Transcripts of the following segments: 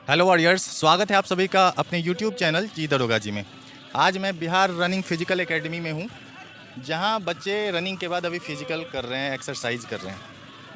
Hello warriors, स्वागत है आप सभी का अपने यूट्यूब चैनल जी दरोगा जी में। आज मैं बिहार रनिंग फिजिकल एकेडमी में हूँ, जहाँ बच्चे रनिंग के बाद अभी फिजिकल कर रहे हैं, एक्सरसाइज कर रहे हैं।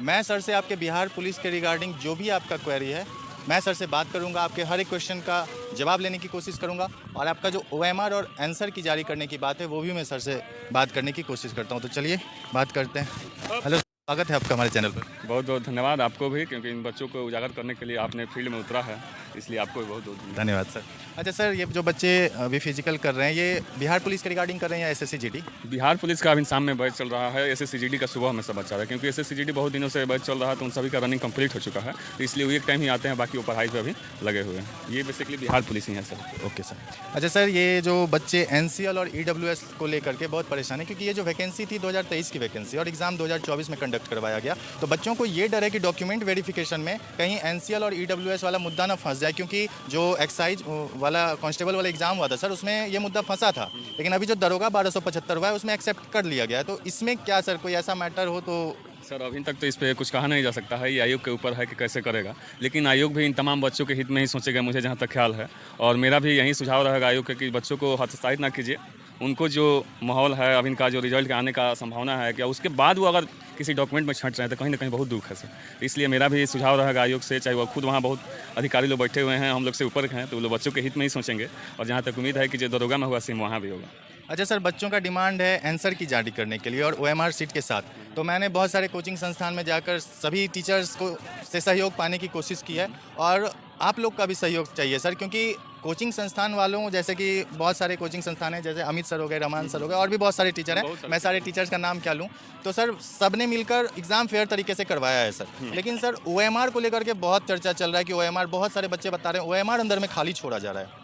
मैं सर से आपके बिहार पुलिस के रिगार्डिंग जो भी आपका क्वेरी है, मैं सर से बात करूँगा, आपके हर एक क्वेश्चन का जवाब लेने की कोशिश करूँगा। और आपका जो OMR और आंसर की जारी करने की बात है, वो भी मैं सर से बात करने की कोशिश करता हूँ। तो चलिए बात करते हैं। हेलो, स्वागत है आपका हमारे चैनल पर। बहुत बहुत धन्यवाद आपको भी, क्योंकि इन बच्चों को उजागर करने के लिए आपने फील्ड में उतरा है, इसलिए आपको भी बहुत बहुत धन्यवाद। धन्यवाद सर। अच्छा सर, ये जो बच्चे अभी फिजिकल कर रहे हैं, ये बिहार पुलिस के रिगार्डिंग कर रहे हैं या SSC GD? बिहार पुलिस का अभी शाम में बैच चल रहा है, SSC GD का सुबह में सब बच्चा रहा है, क्योंकि SSC GD बहुत दिनों से बैच चल रहा है, तो उन सभी का रनिंग कंप्लीट हो चुका है, तो इसलिए वो एक टाइम ही आते हैं, बाकी वो पढ़ाई पे अभी लगे हुए हैं। ये बेसिकली बिहार पुलिस ही है सर। Okay sir. अच्छा सर, ये जो बच्चे NCL और EWS को लेकर के बहुत परेशान है, क्योंकि ये जो वैकेंसी थी 2023 की वैकेंसी और एग्ज़ाम 2024 में कंडक्ट करवाया गया, तो बच्चों को ये डर है कि डॉक्यूमेंट वेरिफिकेशन में कहीं NCL और EWS वाला मुद्दा ना फंस जाए, क्योंकि जो एक्साइज वाला कांस्टेबल वाला एग्ज़ाम हुआ था सर, उसमें ये मुद्दा फंसा था, लेकिन अभी जो दरोगा 1275 हुआ है उसमें एक्सेप्ट कर लिया गया है। तो इसमें क्या सर, कोई ऐसा मैटर हो तो? सर अभी तक तो इस पर कुछ कहा नहीं जा सकता है, ये आयोग के ऊपर है कि कैसे करेगा, लेकिन आयोग भी इन तमाम बच्चों के हित में ही सोचेगा, मुझे जहाँ तक ख्याल है। और मेरा भी यही सुझाव रहेगा आयोग के कि बच्चों को हतोत्साहित ना कीजिए। उनको जो माहौल है, अब इनका जो रिजल्ट के आने का संभावना है, क्या उसके बाद वो अगर किसी डॉक्यूमेंट में छंट रहे हैं तो कहीं ना कहीं बहुत दुख है सर। इसलिए मेरा भी सुझाव रहेगा आयोग से, चाहे वो खुद वहाँ बहुत अधिकारी लोग बैठे हुए हैं, हम लोग से ऊपर हैं, तो वो लोग बच्चों के हित में ही सोचेंगे। और जहाँ तक उम्मीद है कि जो दरोगा में हुआ सेम वहाँ भी होगा। अच्छा सर, बच्चों का डिमांड है आंसर की जारी करने के लिए और OMR सीट के साथ, तो मैंने बहुत सारे कोचिंग संस्थान में जाकर सभी टीचर्स को से सहयोग पाने की कोशिश की है, और आप लोग का भी सहयोग चाहिए सर, क्योंकि कोचिंग संस्थान वालों, जैसे कि बहुत सारे कोचिंग संस्थान हैं, जैसे अमित सर हो गए, रमान सर हो गए, और भी बहुत सारे टीचर हैं, मैं सारे टीचर्स का नाम क्या लूँ, तो सर सब ने मिलकर एग्ज़ाम फेयर तरीके से करवाया है सर। लेकिन सर OMR को लेकर के बहुत चर्चा चल रहा है कि OMR, बहुत सारे बच्चे बता रहे हैं OMR अंदर में खाली छोड़ा जा रहा है।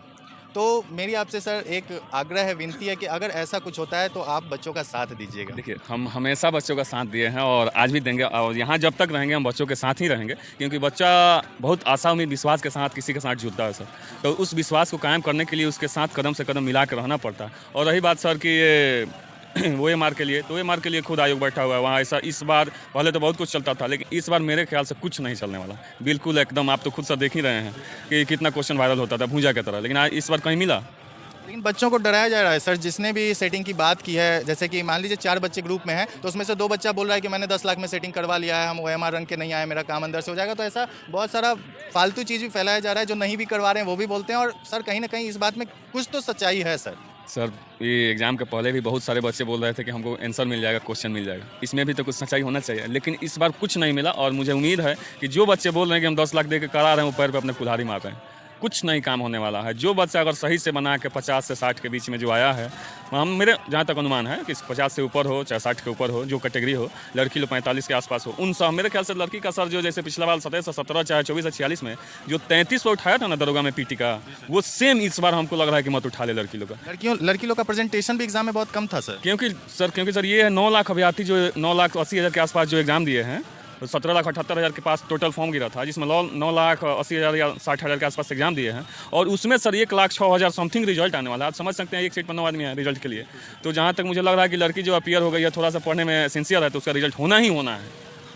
तो मेरी आपसे सर एक आग्रह है, विनती है कि अगर ऐसा कुछ होता है तो आप बच्चों का साथ दीजिएगा। देखिए, हम हमेशा बच्चों का साथ दिए हैं और आज भी देंगे, और यहाँ जब तक रहेंगे हम बच्चों के साथ ही रहेंगे, क्योंकि बच्चा बहुत आशा उम्मीद विश्वास के साथ किसी के साथ जुड़ता है सर। तो उस विश्वास को कायम करने के लिए उसके साथ कदम से कदम मिला कर रहना पड़ता है। और रही बात सर कि ये OMR के लिए, तो OMR के लिए खुद आयोग बैठा हुआ है वहाँ। ऐसा इस बार, पहले तो बहुत कुछ चलता था, लेकिन इस बार मेरे ख्याल से कुछ नहीं चलने वाला, बिल्कुल एकदम। आप तो खुद सर देख ही रहे हैं कि कितना क्वेश्चन वायरल होता था भूजा की तरह, लेकिन आज इस बार कहीं मिला। लेकिन बच्चों को डराया जा रहा है सर, जिसने भी सेटिंग की बात की है, जैसे कि मान लीजिए 4 बच्चे ग्रुप में हैं, तो उसमें से 2 बच्चा बोल रहा है कि मैंने 10 लाख में सेटिंग करवा लिया है, हम OMR रन के नहीं आए, मेरा काम अंदर से हो जाएगा। तो ऐसा बहुत सारा फालतू चीज़ भी फैलाया जा रहा है, जो नहीं भी करवा रहे हैं वो भी बोलते हैं। और सर कहीं ना कहीं इस बात में कुछ तो सच्चाई है सर। सर ये एग्ज़ाम के पहले भी बहुत सारे बच्चे बोल रहे थे कि हमको आंसर मिल जाएगा, क्वेश्चन मिल जाएगा, इसमें भी तो कुछ सच्चाई होना चाहिए, लेकिन इस बार कुछ नहीं मिला। और मुझे उम्मीद है कि जो बच्चे बोल रहे हैं कि हम 10 लाख दे के करा रहे हैं, वो पैर पे अपने कुल्हाड़ी मार रहे हैं। कुछ नहीं काम होने वाला है। जो बच्चा अगर सही से बना के 50 से 60 के बीच में जो आया है, हम मेरे जहाँ तक अनुमान है कि 50 से ऊपर हो चाहे 60 के ऊपर हो, जो कैटेगरी हो, लड़की लोग 45 के आसपास हो, उन सब मेरे ख्याल से लड़की का सर जो जैसे पिछला बार 17 से 17 चाहे 24 से 46 में जो 33 पर उठाया था ना दरोगा में PT का, वो सेम इस बार हमको लग रहा है कि मत उठा ले लड़की लोग का। लड़की लोग का प्रेजेंटेशन भी एग्जाम में बहुत कम था सर। क्योंकि सर ये है 9 लाख अभ्यर्थी जो 9,80,000 के आसपास जो एग्ज़ाम दिए हैं, 17,78,000 के पास टोटल फॉर्म गिरा था, जिसमें 9,80,000 या 60,000 के आसपास एग्जाम दिए हैं, और उसमें सर 1,06,000 समथिंग रिजल्ट आने वाला है। आप समझ सकते हैं एक सीट पर 9 आदमी है रिजल्ट के लिए। तो जहाँ तक मुझे लग रहा है कि लड़की जो अपीयर हो गई है, थोड़ा सा पढ़ने में सिंसियर है, तो उसका रिजल्ट होना ही होना है।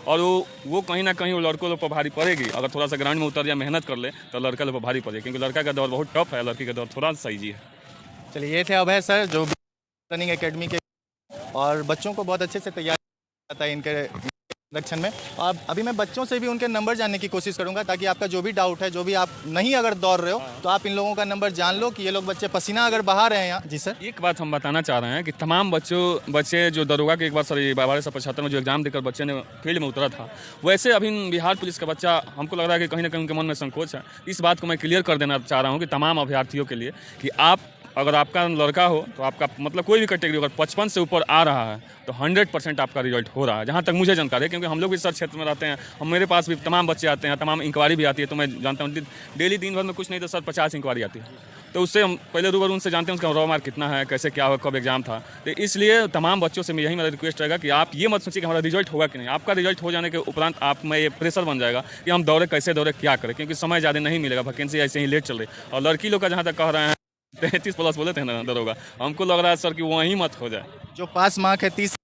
और वो कहीं ना कहीं वो लड़कों लोग पर भारी पड़ेगी। अगर थोड़ा सा ग्राउंड में उतर या मेहनत कर ले तो लड़का लोग पर भारी पड़ेगी, क्योंकि लड़का का दौर बहुत टफ है, लड़की का दौर थोड़ा सा ईजी है। चलिए, ये थे अभय सर, जो रनिंग एकेडमी के, और बच्चों को बहुत अच्छे से तैयार करता है इनके इंट्रोडक्शन में। अब अभी मैं बच्चों से भी उनके नंबर जानने की कोशिश करूंगा, ताकि आपका जो भी डाउट है, जो भी आप नहीं अगर दौड़ रहे हो, तो आप इन लोगों का नंबर जान लो कि ये लोग बच्चे पसीना अगर बहा रहे हैं यहाँ। जी सर। एक बात हम बताना चाह रहे हैं कि तमाम बच्चे जो दरोगा के एक बार सर 1275 में जो एग्जाम देकर बच्चे ने फील्ड में उतरा था, वैसे अभी बिहार पुलिस का बच्चा, हमको लग रहा है कि कहीं ना कहीं उनके मन में संकोच है। इस बात को मैं क्लियर कर देना चाह रहा हूँ कि तमाम अभ्यर्थियों के लिए कि अगर आपका लड़का हो, तो आपका मतलब कोई भी कैटेगरी अगर 55 से ऊपर आ रहा है, तो 100% आपका रिजल्ट हो रहा है, जहाँ तक मुझे जानकारी है, क्योंकि हम लोग भी सर क्षेत्र में रहते हैं। मेरे पास भी तमाम बच्चे आते हैं, तमाम इंक्वायरी भी आती है, तो मैं जानता हूँ डेली दिन भर में कुछ नहीं तो सर 50 इंक्वायरी आती है। तो उससे हम पहले रूबरू उनसे जानते हैं उसका रॉ मार्क कितना है, कैसे क्या होगा, कब एग्जाम था। तो इसलिए तमाम बच्चों से यही मेरा रिक्वेस्ट रहेगा कि आप ये मत सोचिए कि हमारा रिजल्ट होगा कि नहीं। आपका रिजल्ट हो जाने के उपरांत आप में ये प्रेशर बन जाएगा कि हम दौड़े कैसे दौड़े, क्या करें, क्योंकि समय ज़्यादा नहीं मिलेगा, वैकेंसी ऐसे ही लेट चल रही। और लड़की लोग का जहाँ तक कह रहे हैं 33+ बोले थे ना दरोगा, हमको लग रहा है सर कि वहीं मत हो जाए। जो पास मार्क है 30,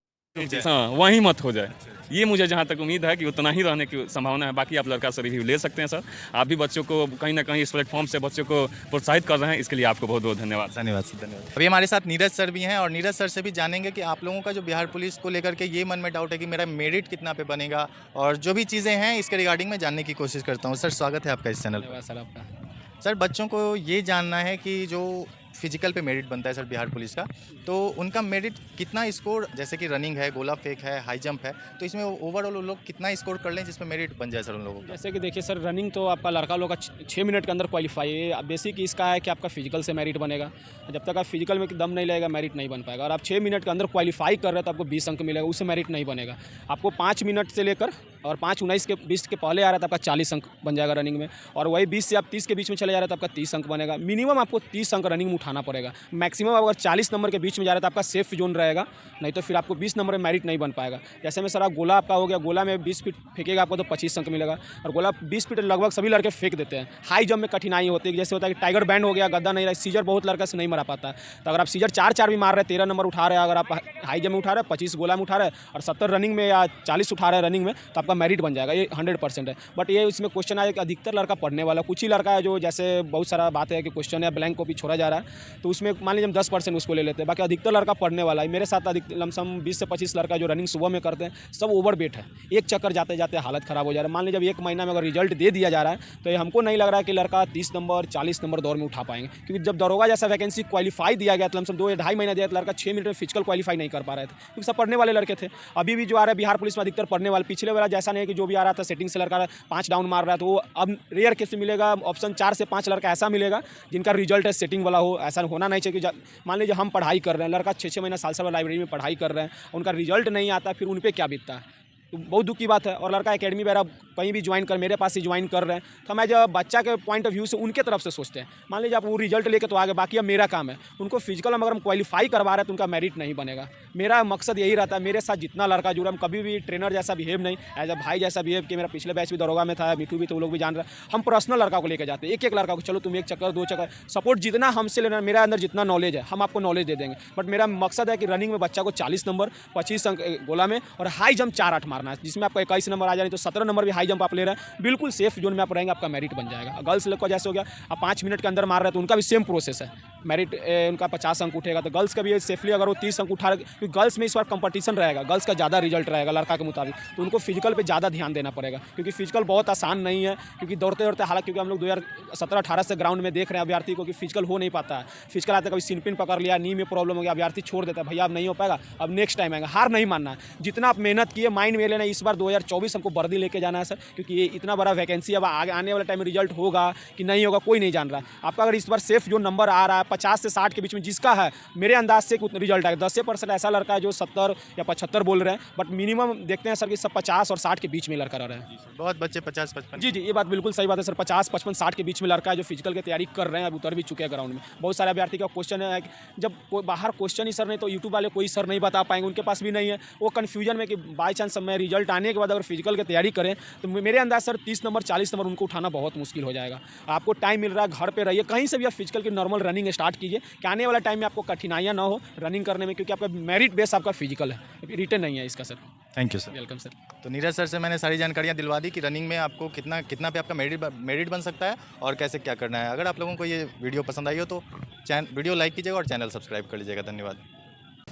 हाँ, वहीं मत हो जाए। ये मुझे जहाँ तक उम्मीद है कि उतना ही रहने की संभावना है। बाकी आप लड़का से रिव्यू ले सकते हैं सर। आप भी बच्चों को कहीं ना कहीं इस प्लेटफॉर्म से बच्चों को प्रोत्साहित कर रहे हैं, इसके लिए आपको बहुत बहुत धन्यवाद। धन्यवाद सर, धन्यवाद। अभी हमारे साथ नीरज सर भी हैं और नीरज सर से भी जानेंगे कि आप लोगों का जो बिहार पुलिस को लेकर के ये मन में डाउट है कि मेरा मेरिट कितना पे बनेगा, और जो भी चीज़ें हैं इसके रिगार्डिंग में जानने की कोशिश करता हूँ। सर स्वागत है आपका इस चैनल पर। सर आपका। सर बच्चों को ये जानना है कि जो फिजिकल पे मेरिट बनता है सर बिहार पुलिस का, तो उनका मेरिट कितना स्कोर, जैसे कि रनिंग है, गोला फेंक है, हाई जंप है, तो इसमें ओवरऑल वो लोग कितना स्कोर कर लें जिसमें मेरिट बन जाए सर उन लोगों का? जैसे कि देखिए सर, रनिंग तो आपका लड़का लोग का 6 मिनट के अंदर क्वालिफाई है। अब बेसिक इसका है कि आपका फिजिकल से मेरिट बनेगा। जब तक आप फिजिकल में दम नहीं लगेगा मेरिट नहीं बन पाएगा। और आप 6 मिनट के अंदर क्वालिफाई कर रहे हैं तो आपको 20 अंक मिलेगा, उससे मेरिट नहीं बनेगा। आपको 5 मिनट से लेकर और 5:19 के 20 के पहले आ रहा है तो आपका 40 अंक बन जाएगा रनिंग में। और वही 20 से आप 30 के बीच में चले जा रहे हैं तो आपका 30 अंक बनेगा। मिनिमम आपको 30 अंक रनिंग में उठाना पड़ेगा। मैक्सिमम अगर 40 नंबर के बीच में जा रहा है तो आपका सेफ जोन रहेगा, नहीं तो फिर आपको 20 नंबर में मेरिट नहीं बन पाएगा। जैसे में सर आप गोला आपका हो गया, गोला में 20 फीट फेंकेगा आपको तो 25 अंक मिलेगा। और गोला 20 फीट लगभग सभी लड़के फेंक देते हैं। हाई जंप में कठिनाई होती है, जैसे होता है कि टाइगर बैंड हो गया, गद्दा नहीं रहा, सीजर बहुत लड़का से नहीं मारा पाता है। तो अगर आप सीजर 4-4 भी मार रहे हैं, 13 नंबर उठा रहे हैं, अगर आप हाई जंप में उठा रहे हैं, 25 गोला में उठा रहे हैं और 70 रनिंग में या 40 उठा रहे हैं रनिंग में, तो आपका मेरिट बन जाएगा। ये 100% है। बट ये इसमें क्वेश्चन आया कि अधिकतर लड़का पढ़ने वाला, कुछ ही लड़का है जो जैसे बहुत सारा बात है कि क्वेश्चन या ब्लैंक कॉपी छोड़ा जा रहा है, तो उसमें मान लीजिए हम 10% उसको ले लेते हैं। बाकी अधिकतर लड़का पढ़ने वाला है। मेरे साथ अधिक लमसम 20 से 25 लड़का जो रनिंग सुबह में करते हैं, सब ओवर वेट है। एक चक्कर जाते जाते हालत खराब हो जा रहा है। मान लीजिए जब 1 महीना में अगर रिजल्ट दे दिया जा रहा है तो ये हमको नहीं लग रहा है कि लड़का 30 नंबर 40 नंबर दौड़ में उठा पाएंगे। क्योंकि जब दरोगा जैसा वैकेंसी क्वालिफाई दिया गया था, लमसम 2 या ढाई महीना दिया था, लड़का 6 मिनट में फिजिकल क्वालिफाई नहीं कर पा रहे थे, क्योंकि सब पढ़ने वाले लड़के थे। अभी भी जो आ रहा है बिहार पुलिस में अधिकतर पढ़ने वाले, पिछले वाला जैसा नहीं है कि जो भी आ रहा था सेटिंग से लड़का 5 डाउन मार रहा है, तो वो अब रेयर केस में मिलेगा। ऑप्शन 4 से 5 लड़का ऐसा मिलेगा जिनका रिजल्ट है सेटिंग वाला हो। ऐसा होना नहीं चाहिए कि मान लीजिए हम पढ़ाई कर रहे हैं, लड़का 6-6 महीना साल लाइब्रेरी में पढ़ाई कर रहे हैं, उनका रिजल्ट नहीं आता, फिर उन पर क्या बीतता है, तो बहुत दुख की बात है। और लड़का एकेडमी वगैरह कहीं भी ज्वाइन कर, मेरे पास ही ज्वाइन कर रहे हैं, तो मैं जब बच्चा के पॉइंट ऑफ व्यू से उनके तरफ से सोचते हैं। मान लीजिए आप वो रिजल्ट लेके तो आगे, बाकी अब मेरा काम है उनको फिजिकल में अगर हम क्वालिफाई करवा रहे हैं तो उनका मेरिट नहीं बनेगा। मेरा मकसद यही रहता है। मेरे साथ जितना लड़का जुड़ा, हम कभी भी ट्रेनर जैसा बिहेव नहीं, एज अ भाई जैसा बिहेव कि मेरा पिछले बैच भी दरोगा में था, मिठू भी, तो वो लोग भी जान रहे हैं। हम पर्सनल लड़का को लेकर जाते हैं, एक लड़का को, चलो तुम 1 चक्कर 2 चक्कर सपोर्ट जितना हमसे लेना, मेरा अंदर जितना नॉलेज है हम आपको नॉलेज दे देंगे। बट मेरा मकसद है कि रनिंग में बच्चा को 40 नंबर 25 अंक गोला में और हाई जंप 4-8 मारना है, जिसमें आपका 21 नंबर आ जाए, तो 17 नंबर भी हाई जंप आप ले रहे हैं, बिल्कुल सेफ जोन में आप रहेंगे, आपका मेरिट बन जाएगा। गर्ल्स लोग का जैसे हो गया, आप 5 मिनट के अंदर मार रहे हैं तो उनका भी सेम प्रोसेस है, मेरिट उनका 50 अंक उठेगा। तो गर्ल्स का भी सेफली अगर वो 30 अंक उठा रहे, क्योंकि गर्ल्स में इस बार कंपटीशन रहेगा, गर्ल्स का ज़्यादा रिजल्ट रहेगा लड़का के मुताबिक, तो उनको फिजिकल पे ज़्यादा ध्यान देना पड़ेगा, क्योंकि फिजिकल बहुत आसान नहीं है। क्योंकि दौड़ते दौड़ते हालांकि, क्योंकि हम लोग 2017-18 से ग्राउंड में देख रहे हैं अभ्यर्थी को कि फिजिकल हो नहीं पाता है। फिजिकल आता है, कभी सिनपिन पकड़ लिया, नी में प्रॉब्लम हो गया, अभ्यर्थी छोड़ देता है, भैया अब नहीं हो पाएगा, अब नेक्स्ट टाइम आएगा। हार नहीं मानना है, जितना आप मेहनत किए माइंड में लेना। इस बार 2024 हमको वर्दी लेके जाना है सर, क्योंकि ये इतना बड़ा वैकेंसी, अब आगे आने वाले टाइम में रिजल्ट होगा कि नहीं होगा कोई नहीं जान रहा है। आपका अगर इस बार सेफ जो नंबर आ रहा है 50 से 60 के बीच में जिसका है, मेरे अंदाज से रिजल्ट आएगा। 10% ऐसा लड़का है जो 70 या 75 बोल रहे हैं, बट मिनिमम देखते हैं सर कि सब 50 और 60 के बीच में लड़का रह रहे हैं। बहुत बच्चे 50-55। जी, ये बात बिल्कुल सही बात है सर। 50, 55, 60 के बीच में लड़का है जो फिजिकल की तैयारी कर रहे हैं, अब उतर भी चुके हैं ग्राउंड में। बहुत सारे अभ्यर्थी का क्वेश्चन है कि जब कोई बाहर क्वेश्चन ही सर नहीं, तो यूट्यूब वाले कोई सर नहीं बता पाएंगे, उनके पास भी नहीं है, वो कन्फ्यूजन में कि बाई चांस मैं रिजल्ट आने के बाद अगर फिजिकल की तैयारी करें तो मेरे अंदाज सर 30 नंबर 40 नंबर उनको उठाना बहुत मुश्किल हो जाएगा। आपको टाइम मिल रहा है, घर पे रहिए, कहीं से भी आप फिजिकल की नॉर्मल रनिंग स्टार्ट कीजिए कि आने वाला टाइम में आपको कठिनाइयाँ ना हो रनिंग करने में, क्योंकि आपका मेरिट बेस आपका फिजिकल है, रिटर्न नहीं है इसका sir. Thank you sir. Welcome sir. तो नीरज सर से मैंने सारी जानकारियाँ दिलवा दी कि रनिंग में आपको कितना पे आपका मेरिट बन सकता है और कैसे क्या करना है। अगर आप लोगों को ये वीडियो पसंद आई हो तो वीडियो लाइक कीजिएगा और चैनल सब्सक्राइब कर लीजिएगा। धन्यवाद।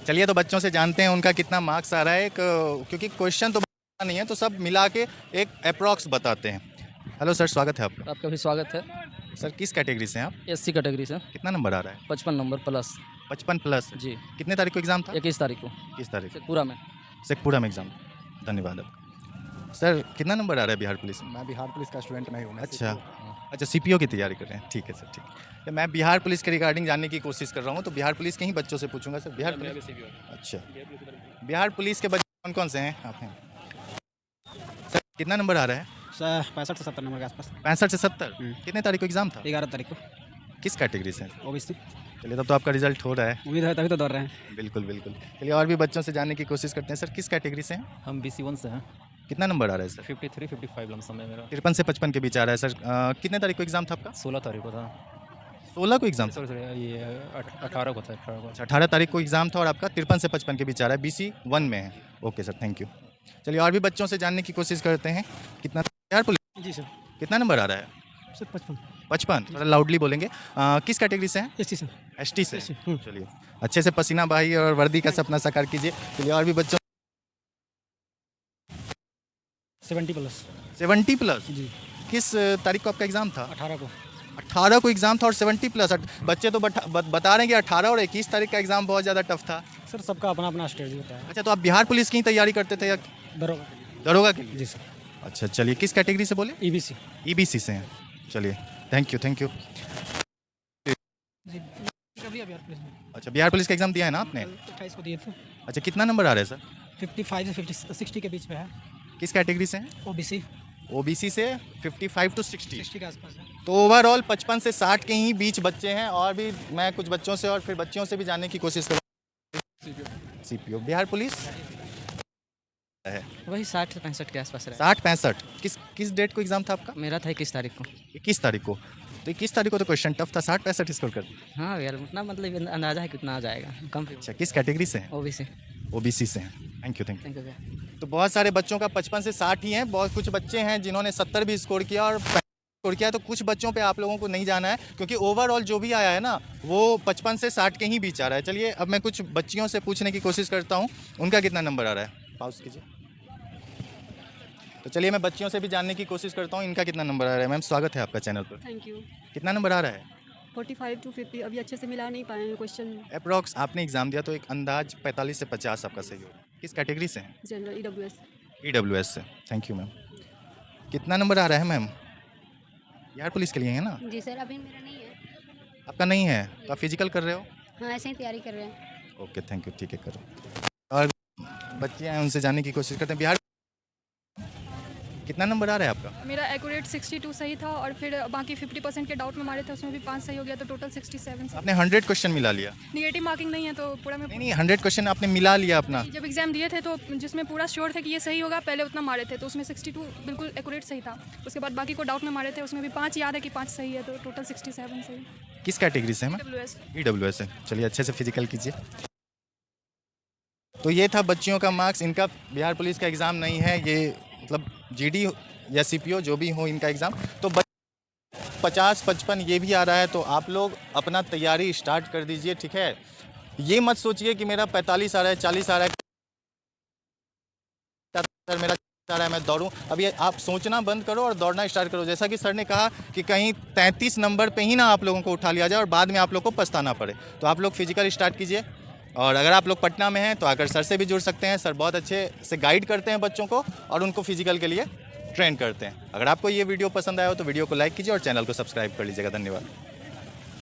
चलिए तो बच्चों से जानते हैं उनका कितना मार्क्स आ रहा है, क्योंकि क्वेश्चन तो नहीं है, तो सब मिला के एक अप्रॉक्स बताते हैं। हेलो सर, स्वागत है आपका। आपका भी स्वागत है। सर किस कैटेगरी से हैं आप? एससी कैटेगरी से। कितना नंबर आ रहा है? 55 नंबर प्लस। 55+ जी। कितने तारीख को एग्ज़ाम था? 21 तारीख को। 21 तारीख पूरा में। शेखपुरा में एग्ज़ाम। धन्यवाद आपका। सर कितना नंबर आ रहा है बिहार पुलिस में? मैं बिहार पुलिस का स्टूडेंट नहीं हूँ। अच्छा, सीपीओ की तैयारी कर रहे हैं। ठीक है सर, ठीक है। तो मैं बिहार पुलिस के रिगार्डिंग जानने की कोशिश कर रहा हूँ, तो बिहार पुलिस के ही बच्चों से पूछूंगा सर। बिहार पुलिस, अच्छा, बिहार पुलिस के बच्चे कौन कौन से हैं आप हैं? सर कितना नंबर आ रहा है? सर 65 से 70 नंबर के आसपास। 65 से 70। कितने तारीख को एग्ज़ाम था? 11 तारीख को। किस कैटेगरी से? ओबीसी। चलिए तब तो आपका रिजल्ट हो रहा है। उम्मीद है, तभी तो दौड़ रहे हैं। बिल्कुल बिल्कुल। चलिए और भी बच्चों से जानने की कोशिश करते हैं। सर किस कैटेगरी से हैं? हम BC1 से हैं। कितना नंबर आ रहा है सर? 53-55 लमसम है मेरा। 53 से 55 के बीच आ रहा है सर। कितने तारीख को एग्ज़ाम था आपका? 16 तारीख को था। 16 को एग्ज़ाम था? सॉरी ये 18 को था। 18 को। अच्छा, 18 तारीख को एग्ज़ाम था और आपका 53 से 55 के बीच आ रहा है, BC1 में है। Okay sir, thank you. चलिए और भी बच्चों से जानने की कोशिश करते हैं। कितना बिहार पुलिस जी सर। कितना नंबर आ रहा है? सर 55। 55। थोड़ा लाउडली बोलेंगे। किस कैटेगरी से हैं? ST sir. एसटी से। ST, चलिए अच्छे से पसीना बहाइए और वर्दी का सपना साकार कीजिए। चलिए और भी बच्चों 70+। 70+। जी। किस तारीख को आपका एग्ज़ाम था? 18 को। 18 को एग्ज़ाम था और 70+। बच्चे तो बता रहे हैं कि 18 और 21 तारीख का एग्ज़ाम बहुत ज़्यादा टफ था। सर सबका अपना अपना स्ट्रेटजी होता है। अच्छा, तो आप बिहार पुलिस की ही तैयारी करते थे या दरोगा। दरोगा के लिए? जी सर। अच्छा चलिए, किस कैटेगरी से बोले? EBC। ईबीसी से हैं। चलिए थैंक यू। जी कभी बिहार पुलिस में अच्छा, बिहार पुलिस का एग्ज़ाम दिया है ना आपने? 28 को दिए थे। अच्छा, कितना नंबर आ रहा है सर? 55 से 60 के बीच में है। किस कैटेगरी से हैं? OBC। ओबीसी से 55 to 60। 60 के आसपास है। तो ओवरऑल 55 से 60 के ही बीच बच्चे हैं। और भी मैं कुछ बच्चों से और फिर बच्चियों से भी जानने की कोशिश करूँगा। सीपीओ बिहार पुलिस है। वही 60 से 65 के आसपास रहा 60-65। किस डेट को एग्ज़ाम था आपका? मेरा था 21 तारीख को। 21 तारीख को। तो 21 तारीख को तो क्वेश्चन टफ था, 60-65 स्कोर कर। हाँ यार उतना मतलब अंदाजा है कितना आ जाएगा कम। अच्छा, किस कैटेगरी से हैं? OBC। ओबीसी से हैं। Thank you. थैंक यू भैया। तो बहुत सारे बच्चों का 55 से 60 ही हैं। बहुत कुछ बच्चे हैं जिन्होंने 70 भी स्कोर किया और 65 स्कोर किया। तो कुछ बच्चों पे आप लोगों को नहीं जाना है क्योंकि ओवरऑल जो भी आया है ना वो 55 से 60 के ही बीच आ रहा है। चलिए अब मैं कुछ बच्चियों से पूछने की कोशिश करता हूँ, उनका कितना नंबर आ रहा है। पाउस कीजिए। तो चलिए मैं बच्चियों से भी जानने की कोशिश करता हूँ, इनका कितना नंबर आ रहा है। मैम स्वागत है आपका चैनल पर। Thank you. कितना नंबर आ रहा है? 45 to 50 अभी अच्छे से मिला नहीं पाए हैं क्वेश्चन। अप्रॉक्स आपने एग्ज़ाम दिया तो एक अंदाज 45 से 50 आपका सही होगा। किस कैटेगरी से हैं? General EWS। EWS से। Thank you ma'am. कितना नंबर आ रहा है मैम? बिहार पुलिस के लिए है ना? जी सर, अभी मेरा नहीं है। आपका नहीं है तो आप फिजिकल कर रहे हो? हाँ ऐसे ही तैयारी कर रहे हैं। ओके थैंक यू, ठीक है करो। और बच्चियाँ हैं उनसे जानने की कोशिश करते हैं। बिहार कितना नंबर आ रहा है आपका? मेरा एक्यूरेट 62 सही था और फिर बाकी 50% के डाउट में मारे थे, उसमें भी 5 सही हो गया तो टोटल 67 से। आपने 100 क्वेश्चन मिला लिया? निगेटिव मार्किंग नहीं है तो पूरा में नहीं 100 क्वेश्चन आपने मिला लिया अपना? जब एग्जाम दिए थे तो जिसमें पूरा श्योर थे कि ये सही होगा पहले उतना मारे थे तो उसमें 62 बिल्कुल एक्यूरेट सही था। उसके बाद बाकी को डाउट में मारे थे, उसमें भी 5 याद है कि 5 सही है तो टोटल 67 सही। किस कैटेगरी से है मैम? EWS। EWS है। चलिए अच्छे से फिजिकल कीजिए। तो ये था बच्चियों का मार्क्स। इनका बिहार पुलिस का एग्ज़ाम नहीं है, ये मतलब GD या CPO जो भी हो इनका एग्ज़ाम। तो 50-55 ये भी आ रहा है तो आप लोग अपना तैयारी स्टार्ट कर दीजिए, ठीक है। ये मत सोचिए कि मेरा 45 आ रहा है, 40 आ रहा है, मेरा आ रहा है मैं दौड़ूं। अभी आप सोचना बंद करो और दौड़ना स्टार्ट करो। जैसा कि सर ने कहा कि कहीं 33 नंबर पे ही ना आप लोगों को उठा लिया जाए और बाद में आप लोग को पछताना पड़े। तो आप लोग फिजिकल स्टार्ट कीजिए। और अगर आप लोग पटना में हैं तो आकर सर से भी जुड़ सकते हैं। सर बहुत अच्छे से गाइड करते हैं बच्चों को और उनको फिजिकल के लिए ट्रेन करते हैं। अगर आपको ये वीडियो पसंद आया हो तो वीडियो को लाइक कीजिए और चैनल को सब्सक्राइब कर लीजिएगा। धन्यवाद।